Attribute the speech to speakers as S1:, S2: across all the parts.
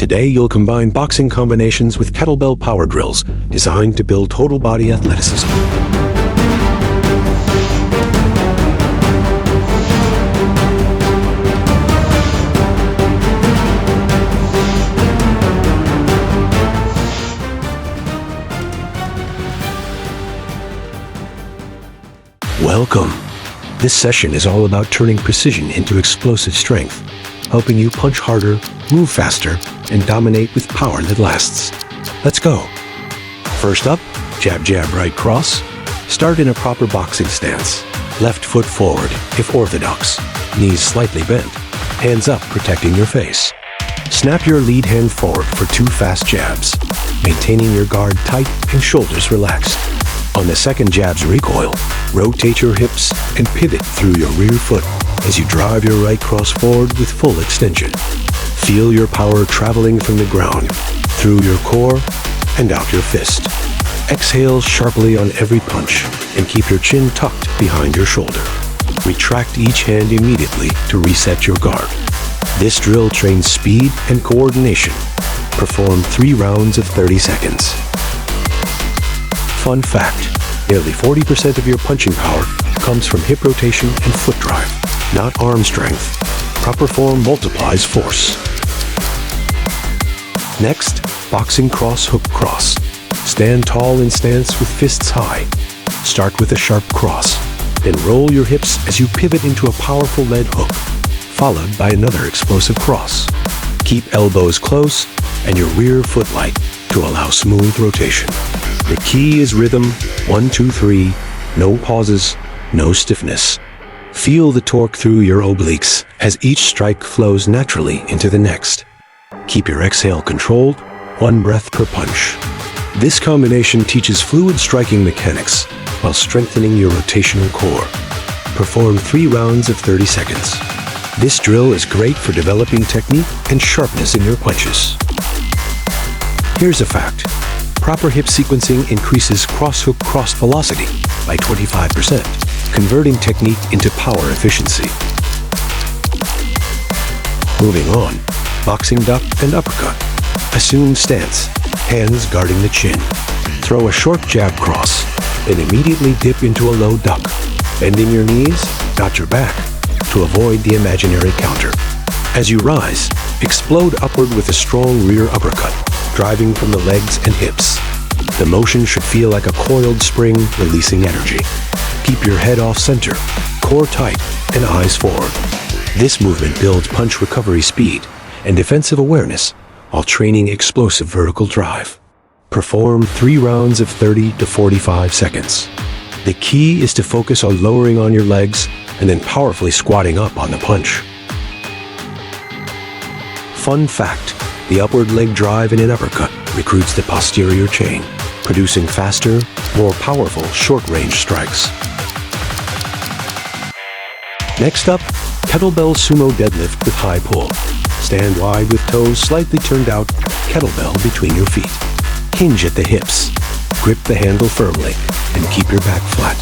S1: Today you'll combine boxing combinations with kettlebell power drills designed to build total body athleticism. Welcome. This session is all about turning precision into explosive strength, helping you punch harder, move faster, and dominate with power that lasts. Let's go. First up, jab, jab, right cross. Start in a proper boxing stance. Left foot forward, if orthodox. Knees slightly bent. Hands up, protecting your face. Snap your lead hand forward for 2 fast jabs, maintaining your guard tight and shoulders relaxed. On the second jab's recoil, rotate your hips and pivot through your rear foot as you drive your right cross forward with full extension. Feel your power traveling from the ground, through your core, and out your fist. Exhale sharply on every punch and keep your chin tucked behind your shoulder. Retract each hand immediately to reset your guard. This drill trains speed and coordination. Perform 3 rounds of 30 seconds. Fun fact, nearly 40% of your punching power comes from hip rotation and foot drive, not arm strength. Proper form multiplies force. Next, boxing cross hook cross. Stand tall in stance with fists high. Start with a sharp cross, then roll your hips as you pivot into a powerful lead hook, followed by another explosive cross. Keep elbows close and your rear foot light to allow smooth rotation. The key is rhythm, 1, 2, 3, no pauses, no stiffness. Feel the torque through your obliques as each strike flows naturally into the next. Keep your exhale controlled, 1 breath per punch. This combination teaches fluid striking mechanics while strengthening your rotational core. Perform 3 rounds of 30 seconds. This drill is great for developing technique and sharpness in your punches. Here's a fact. Proper hip sequencing increases cross-hook cross velocity by 25%, converting technique into power efficiency. Moving on, boxing duck and uppercut. Assume stance, hands guarding the chin. Throw a short jab cross, then immediately dip into a low duck, bending your knees, not your back, to avoid the imaginary counter. As you rise, explode upward with a strong rear uppercut, driving from the legs and hips. The motion should feel like a coiled spring releasing energy. Keep your head off center, core tight, and eyes forward. This movement builds punch recovery speed and defensive awareness while training explosive vertical drive. Perform 3 rounds of 30 to 45 seconds. The key is to focus on lowering on your legs and then powerfully squatting up on the punch. Fun fact, the upward leg drive in an uppercut recruits the posterior chain, producing faster, more powerful short-range strikes. Next up, kettlebell sumo deadlift with high pull. Stand wide with toes slightly turned out, kettlebell between your feet. Hinge at the hips. Grip the handle firmly and keep your back flat.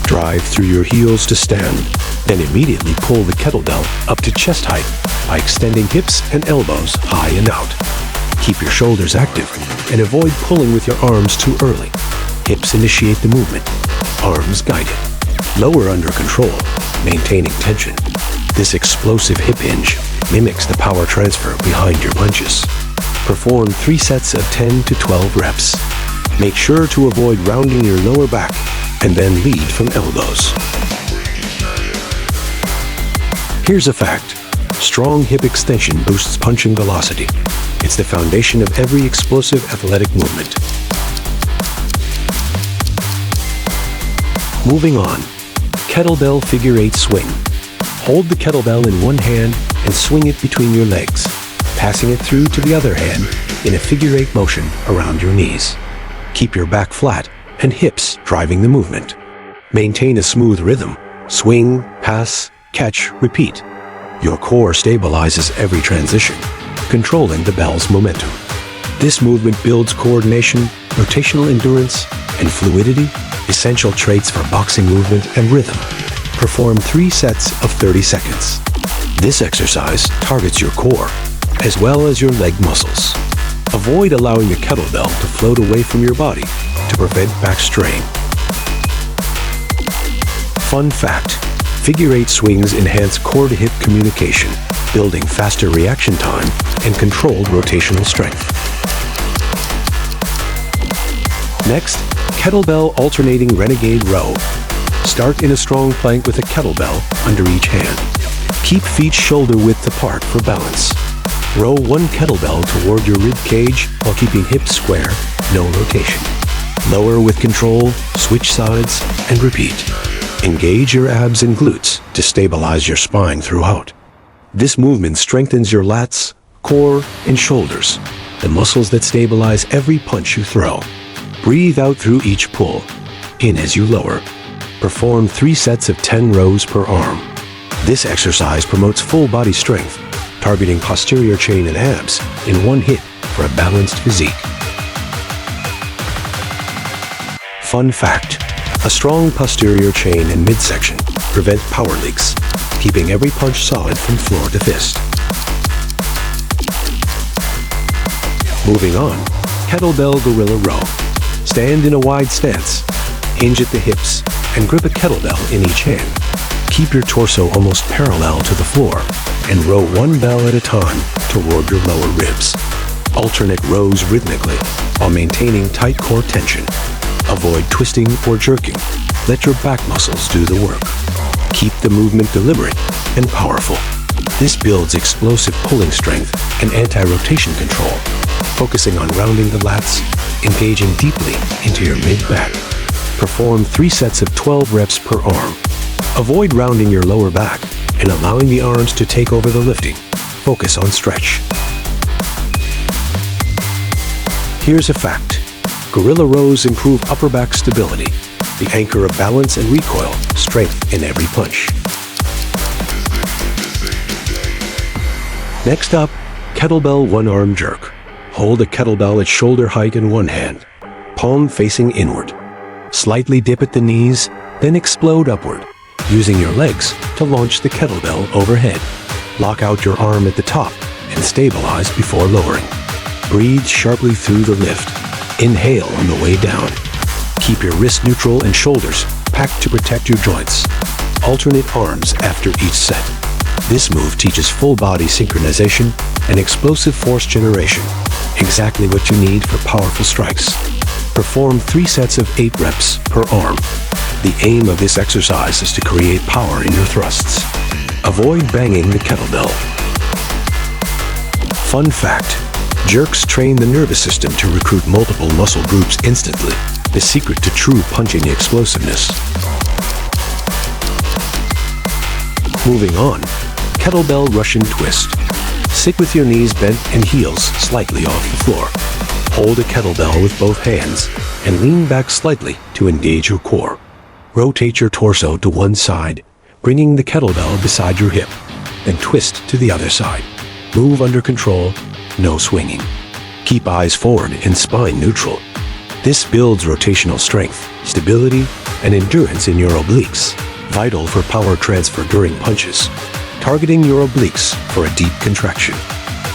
S1: Drive through your heels to stand, then immediately pull the kettlebell up to chest height by extending hips and elbows high and out. Keep your shoulders active and avoid pulling with your arms too early. Hips initiate the movement, arms guide it. Lower under control, maintaining tension. This explosive hip hinge mimics the power transfer behind your punches. Perform 3 sets of 10 to 12 reps. Make sure to avoid rounding your lower back and then lead from elbows. Here's a fact. Strong hip extension boosts punching velocity. It's the foundation of every explosive athletic movement. Moving on, kettlebell figure 8 swing. Hold the kettlebell in one hand and swing it between your legs, passing it through to the other hand in a figure 8 motion around your knees. Keep your back flat and hips driving the movement. Maintain a smooth rhythm. Swing, pass, catch, repeat. Your core stabilizes every transition, controlling the bell's momentum. This movement builds coordination, rotational endurance, and fluidity, essential traits for boxing movement and rhythm. Perform 3 sets of 30 seconds. This exercise targets your core, as well as your leg muscles. Avoid allowing the kettlebell to float away from your body to prevent back strain. Fun fact: figure 8 swings enhance core-to-hip communication, building faster reaction time and controlled rotational strength. Next, kettlebell alternating Renegade row. Start in a strong plank with a kettlebell under each hand. Keep feet shoulder width apart for balance. Row one kettlebell toward your rib cage while keeping hips square, no rotation. Lower with control, switch sides, and repeat. Engage your abs and glutes to stabilize your spine throughout. This movement strengthens your lats, core, and shoulders, the muscles that stabilize every punch you throw. Breathe out through each pull, in as you lower. Perform 3 sets of 10 rows per arm. This exercise promotes full body strength, targeting posterior chain and abs in one hit for a balanced physique. Fun fact: a strong posterior chain and midsection prevent power leaks, keeping every punch solid from floor to fist. Moving on, Kettlebell Gorilla Row. Stand in a wide stance, hinge at the hips, and grip a kettlebell in each hand. Keep your torso almost parallel to the floor and row one bell at a time toward your lower ribs. Alternate rows rhythmically while maintaining tight core tension. Avoid twisting or jerking. Let your back muscles do the work. Keep the movement deliberate and powerful. This builds explosive pulling strength and anti-rotation control, focusing on rounding the lats, engaging deeply into your mid-back. Perform 3 sets of 12 reps per arm. Avoid rounding your lower back and allowing the arms to take over the lifting. Focus on stretch. Here's a fact: gorilla rows improve upper back stability, the anchor of balance and recoil, strength in every punch. Next up, Kettlebell One Arm Jerk. Hold a kettlebell at shoulder height in one hand, palm facing inward. Slightly dip at the knees, then explode upward, using your legs to launch the kettlebell overhead. Lock out your arm at the top and stabilize before lowering. Breathe sharply through the lift. Inhale on the way down. Keep your wrist neutral and shoulders packed to protect your joints. Alternate arms after each set. This move teaches full body synchronization and explosive force generation, exactly what you need for powerful strikes. Perform 3 sets of 8 reps per arm. The aim of this exercise is to create power in your thrusts. Avoid banging the kettlebell. Fun fact: jerks train the nervous system to recruit multiple muscle groups instantly, the secret to true punching explosiveness. Moving on, Kettlebell Russian Twist. Sit with your knees bent and heels slightly off the floor. Hold a kettlebell with both hands and lean back slightly to engage your core. Rotate your torso to one side, bringing the kettlebell beside your hip, then twist to the other side. Move under control, no swinging. Keep eyes forward and spine neutral. This builds rotational strength, stability, and endurance in your obliques, vital for power transfer during punches. Targeting your obliques for a deep contraction.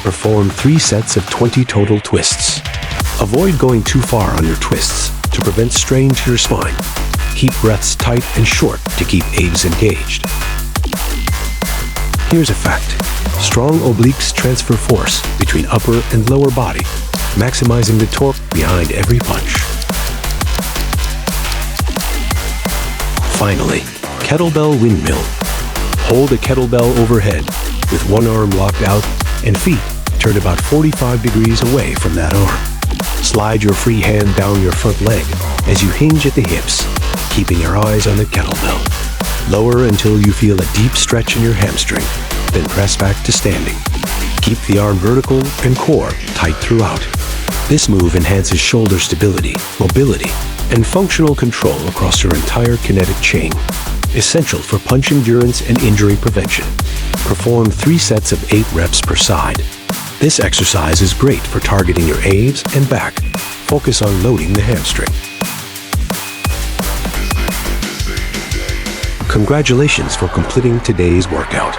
S1: Perform 3 sets of 20 total twists. Avoid going too far on your twists to prevent strain to your spine. Keep breaths tight and short to keep abs engaged. Here's a fact: strong obliques transfer force between upper and lower body, maximizing the torque behind every punch. Finally, Kettlebell Windmill. Hold a kettlebell overhead with one arm locked out and feet turned about 45 degrees away from that arm. Slide your free hand down your front leg as you hinge at the hips, keeping your eyes on the kettlebell. Lower until you feel a deep stretch in your hamstring, then press back to standing. Keep the arm vertical and core tight throughout. This move enhances shoulder stability, mobility, and functional control across your entire kinetic chain, essential for punch endurance and injury prevention. Perform 3 sets of 8 reps per side. This exercise is great for targeting your abs and back. Focus on loading the hamstring. Congratulations for completing today's workout.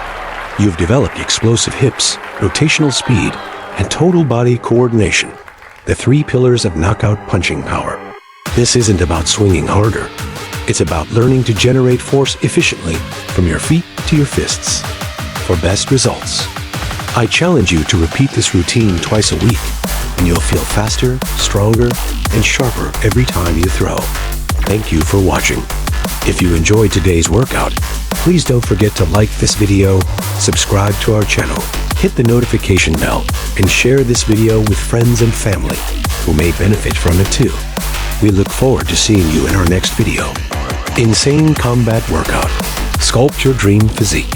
S1: You've developed explosive hips, rotational speed, and total body coordination, the three pillars of knockout punching power. This isn't about swinging harder. It's about learning to generate force efficiently from your feet to your fists. For best results, I challenge you to repeat this routine twice a week, and you'll feel faster, stronger, and sharper every time you throw. Thank you for watching. If you enjoyed today's workout, please don't forget to like this video, subscribe to our channel, hit the notification bell, and share this video with friends and family who may benefit from it too. We look forward to seeing you in our next video. Insane Combat Workout. Sculpt your dream physique.